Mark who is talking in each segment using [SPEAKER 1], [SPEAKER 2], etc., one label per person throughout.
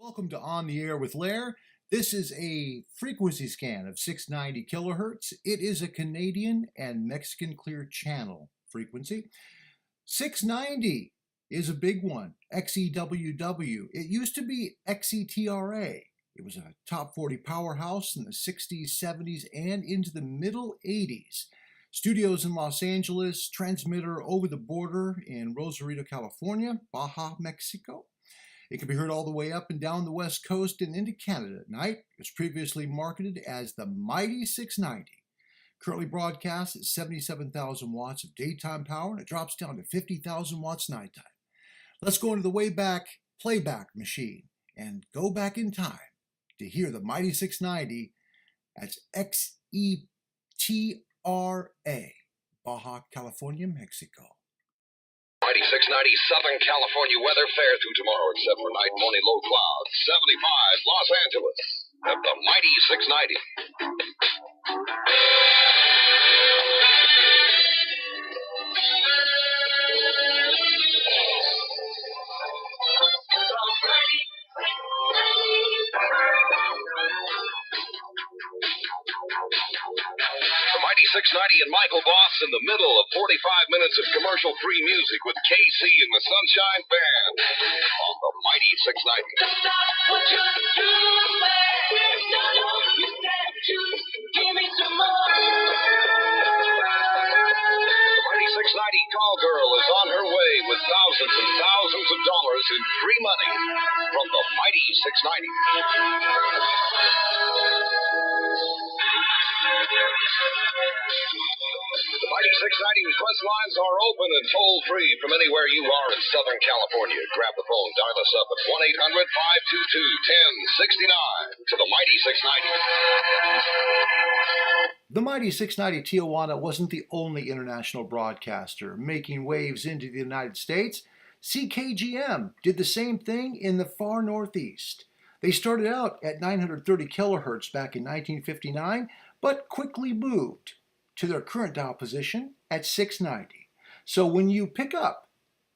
[SPEAKER 1] Welcome to On the Air with Lair. This is a frequency scan of 690 kilohertz. It is a Canadian and Mexican clear channel frequency. 690 is a big one, XEWW. It used to be XETRA. It was a top 40 powerhouse in the 60s, 70s, and into the middle 80s. Studios in Los Angeles, transmitter over the border in Rosarito, California, Baja, Mexico. It can be heard all the way up and down the West Coast and into Canada at night. It was previously marketed as the Mighty 690. Currently broadcast at 77,000 watts of daytime power, and it drops down to 50,000 watts nighttime. Let's go into the Wayback Playback machine and go back in time to hear the Mighty 690 as XETRA, Baja, California, Mexico.
[SPEAKER 2] Mighty 690 Southern California weather fair through tomorrow, except for night and only low clouds. 75 Los Angeles at the Mighty 690. The Mighty 690 and Michael Boss in the middle of 45 minutes of commercial-free music with KC and the Sunshine Band on the Mighty 690. The Mighty 690 call girl is on her way with thousands and thousands of dollars in free money from the Mighty 690. The Mighty 690 request lines are open and toll-free from anywhere you are in Southern California. Grab the phone, dial us up at 1-800-522-1069 to the Mighty 690.
[SPEAKER 1] The Mighty 690 Tijuana wasn't the only international broadcaster making waves into the United States. CKGM did the same thing in the far northeast. They started out at 930 kilohertz back in 1959, but quickly moved to their current dial position at 690. So when you pick up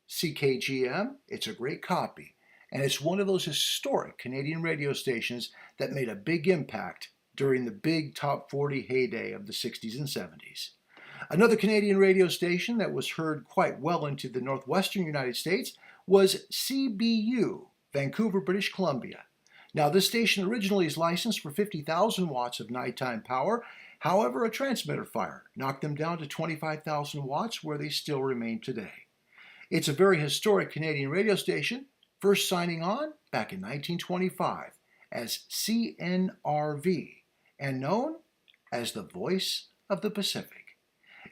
[SPEAKER 1] CKGM, it's a great copy, and it's one of those historic Canadian radio stations that made a big impact during the big top 40 heyday of the 60s and 70s. Another Canadian radio station that was heard quite well into the northwestern United States was CBU, Vancouver, British Columbia. Now, this station originally is licensed for 50,000 watts of nighttime power. However, a transmitter fire knocked them down to 25,000 watts, where they still remain today. It's a very historic Canadian radio station, first signing on back in 1925 as CNRV and known as the Voice of the Pacific.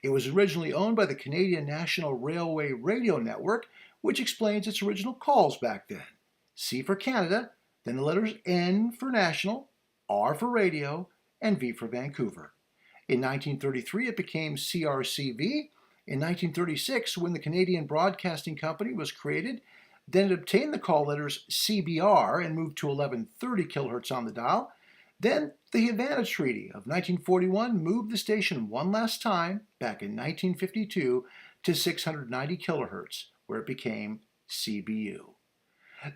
[SPEAKER 1] It was originally owned by the Canadian National Railway Radio Network, which explains its original calls back then. C for Canada, then the letters N for national, R for radio, and V for Vancouver. In 1933, it became CRCV. In 1936, when the Canadian Broadcasting Company was created, then it obtained the call letters CBR and moved to 1130 kilohertz on the dial. Then the Havana Treaty of 1941 moved the station one last time, back in 1952, to 690 kilohertz, where it became CBU.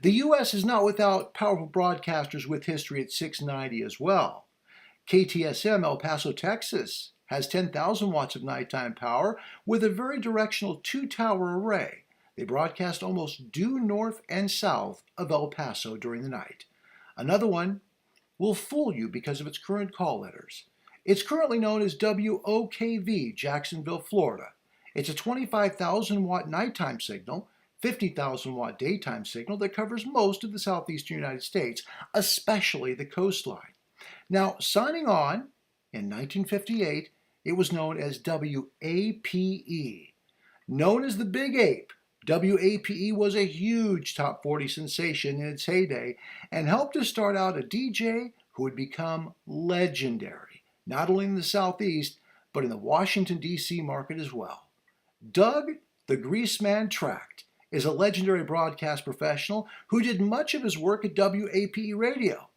[SPEAKER 1] The U.S. is not without powerful broadcasters with history at 690 as well. KTSM El Paso, Texas has 10,000 watts of nighttime power with a very directional two-tower array. They broadcast almost due north and south of El Paso during the night. Another one will fool you because of its current call letters. It's currently known as WOKV, Jacksonville, Florida. It's a 25,000 watt nighttime signal, 50,000 watt daytime signal that covers most of the southeastern United States, especially the coastline. Now, signing on in 1958, it was known as WAPE. Known as the Big Ape, WAPE was a huge top 40 sensation in its heyday and helped to start out a DJ who would become legendary, not only in the Southeast, but in the Washington, D.C. market as well. Doug the Greaseman Tract is a legendary broadcast professional who did much of his work at WAPE Radio.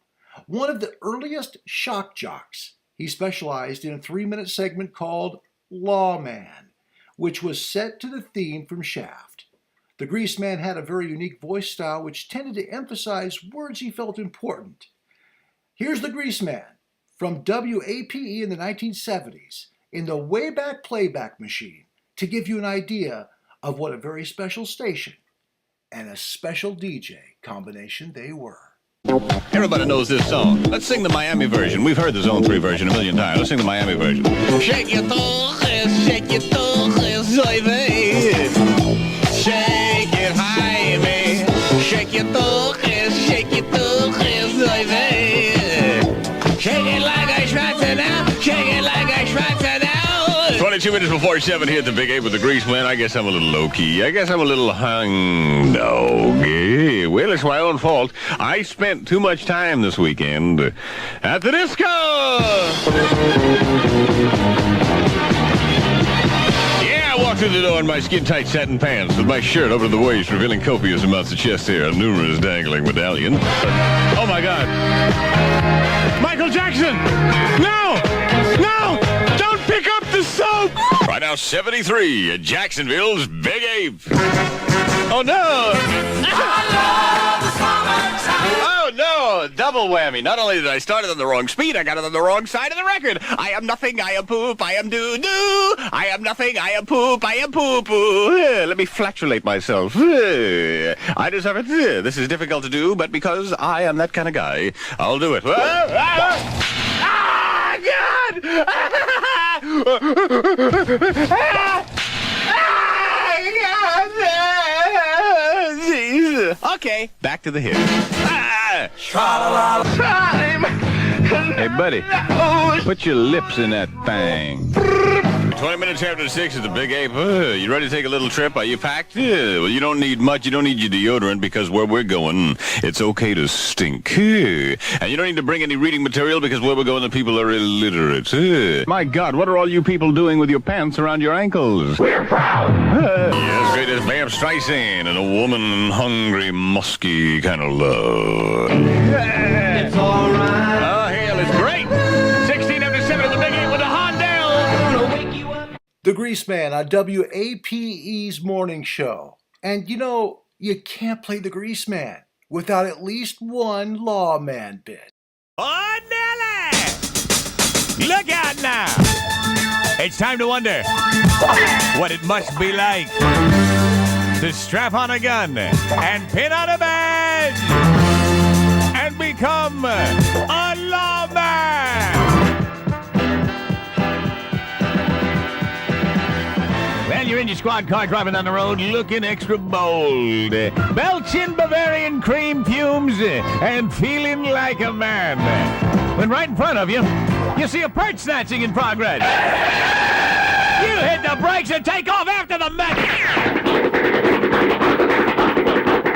[SPEAKER 1] One of the earliest shock jocks, he specialized in a 3-minute segment called Lawman, which was set to the theme from Shaft. The Greaseman had a very unique voice style which tended to emphasize words he felt important. Here's the Greaseman from WAPE in the 1970s in the Wayback Playback Machine to give you an idea of what a very special station and a special DJ combination they were.
[SPEAKER 3] Everybody knows this song. Let's sing the Miami version. We've heard the Zone 3 version a million times. Let's sing the Miami version. Shake your toes, shake your toes, baby. Shake it high, baby. Shake your toes, baby. Shake it like a Schwarzer now. Shake it like a Schwarzer now. 22 minutes before 7 here at the Big 8 with the Greaseman. I guess I'm a little low-key. I guess I'm a little hung doggy. Well, it's my own fault. I spent too much time this weekend at the disco. Yeah, I walked through the door in my skin-tight satin pants with my shirt over the waist, revealing copious amounts of chest hair and numerous dangling medallions. Oh, my God. Michael Jackson! No! No! Don't pick up the soap! Right now, 73 at Jacksonville's Big Ape. Oh, no! Oh, no! Double whammy. Not only did I start it on the wrong speed, I got it on the wrong side of the record. I am nothing, I am poop, I am doo-doo. I am nothing, I am poop, I am poo-poo. Let me flatulate myself. I deserve it. This is difficult to do, but because I am that kind of guy, I'll do it. Ah, God! Jeez. Okay, back to the hit. Time. Hey, buddy, put your lips in that thing. 20 minutes after 6 at the Big Ape. You ready to take a little trip? Are you packed? Well, you don't need much. You don't need your deodorant because where we're going, it's okay to stink. And you don't need to bring any reading material because where we're going, the people are illiterate. My God, what are all you people doing with your pants around your ankles? We're proud. Yes, great as Bam Streisand and a woman hungry, musky kind of love. It's all right. Oh, hell, it's great. 16 after 7 at the Big 8 with the Hondell.
[SPEAKER 1] The Greaseman on WAPE's morning show. And you know, you can't play the Greaseman without at least one lawman bit.
[SPEAKER 3] Oh, Nelly! Look out now! It's time to wonder what it must be like to strap on a gun and pin on a badge and become a lawman! Well, you're in your squad car driving down the road looking extra bold, belching Bavarian cream fumes and feeling like a man. When right in front of you, you see a purse snatching in progress. You hit the brakes and take off after the mech.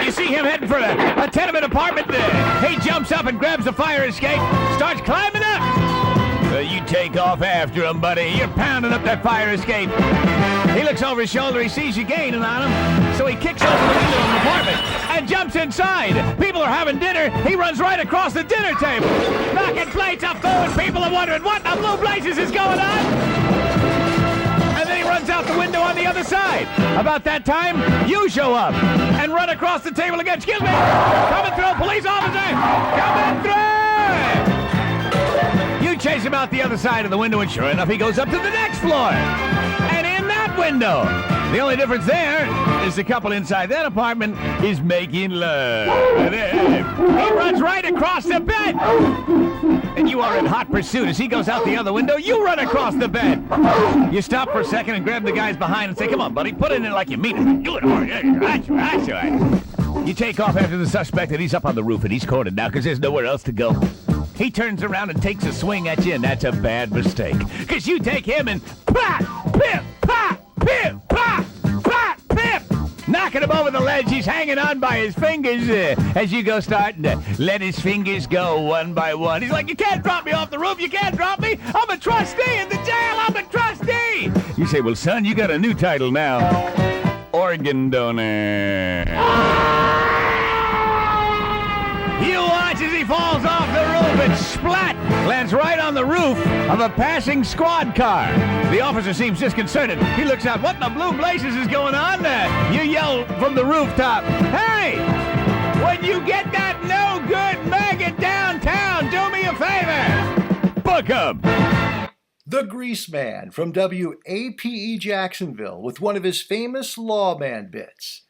[SPEAKER 3] You see him heading for a tenement apartment. He jumps up and grabs the fire escape, starts climbing up. You take off after him, buddy. You're pounding up that fire escape. He looks over his shoulder. He sees you gaining on him. So he kicks open the window of the apartment and jumps inside. People are having dinner. He runs right across the dinner table, knocking plates of food. People are wondering what the blue blazes is going on. And then he runs out the window on the other side. About that time, you show up and run across the table again. Excuse me. Coming through, police officer. Coming through. You chase him out the other side of the window, and sure enough, he goes up to the next floor. And in that window, the only difference there is the couple inside that apartment is making love. He runs right across the bed. And you are in hot pursuit. As he goes out the other window, you run across the bed. You stop for a second and grab the guys behind and say, come on, buddy, put it in like you mean it. Do it hard. That's right. You take off after the suspect, and he's up on the roof, and he's cornered now because there's nowhere else to go. He turns around and takes a swing at you, and that's a bad mistake. Because you take him and pop, pip, pop, pip, pop, pop, pip. Knocking him over the ledge. He's hanging on by his fingers as you go starting to let his fingers go one by one. He's like, you can't drop me off the roof. You can't drop me. I'm a trustee in the jail. I'm a trustee. You say, well, son, you got a new title now. Organ donor. You watch as he falls off the roof but splat lands right on the roof of a passing squad car. The officer seems disconcerted. He looks out. What in the blue blazes is going on there? You yell from the rooftop, "Hey! When you get that no-good maggot downtown, do me a favor! Book him!"
[SPEAKER 1] The Grease Man from WAPE Jacksonville with one of his famous lawman bits.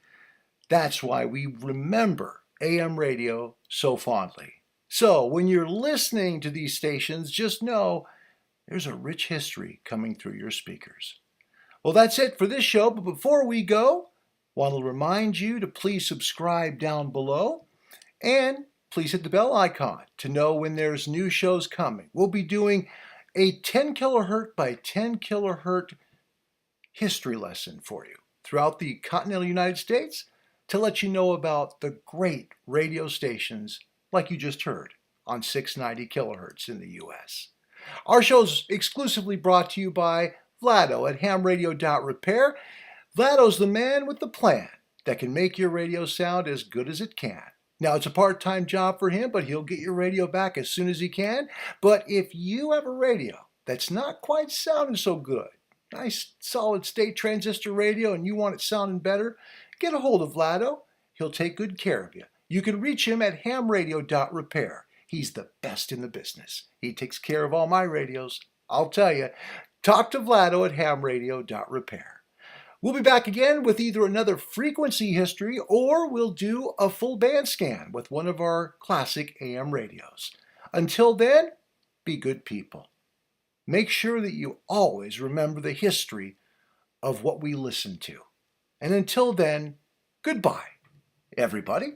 [SPEAKER 1] That's why we remember AM radio so fondly. So when you're listening to these stations, just know there's a rich history coming through your speakers. Well, that's it for this show, but before we go, I want to remind you to please subscribe down below and please hit the bell icon to know when there's new shows coming. We'll be doing a 10 kilohertz by 10 kilohertz history lesson for you throughout the continental United States to let you know about the great radio stations like you just heard on 690 kilohertz in the US. Our show's exclusively brought to you by Vlado at hamradio.repair. Vlado's the man with the plan that can make your radio sound as good as it can. Now, it's a part-time job for him, but he'll get your radio back as soon as he can. But if you have a radio that's not quite sounding so good, nice solid-state transistor radio, and you want it sounding better, get a hold of Vlado. He'll take good care of you. You can reach him at hamradio.repair. He's the best in the business. He takes care of all my radios. I'll tell you, talk to Vlado at hamradio.repair. We'll be back again with either another frequency history or we'll do a full band scan with one of our classic AM radios. Until then, be good people. Make sure that you always remember the history of what we listen to. And until then, goodbye, everybody.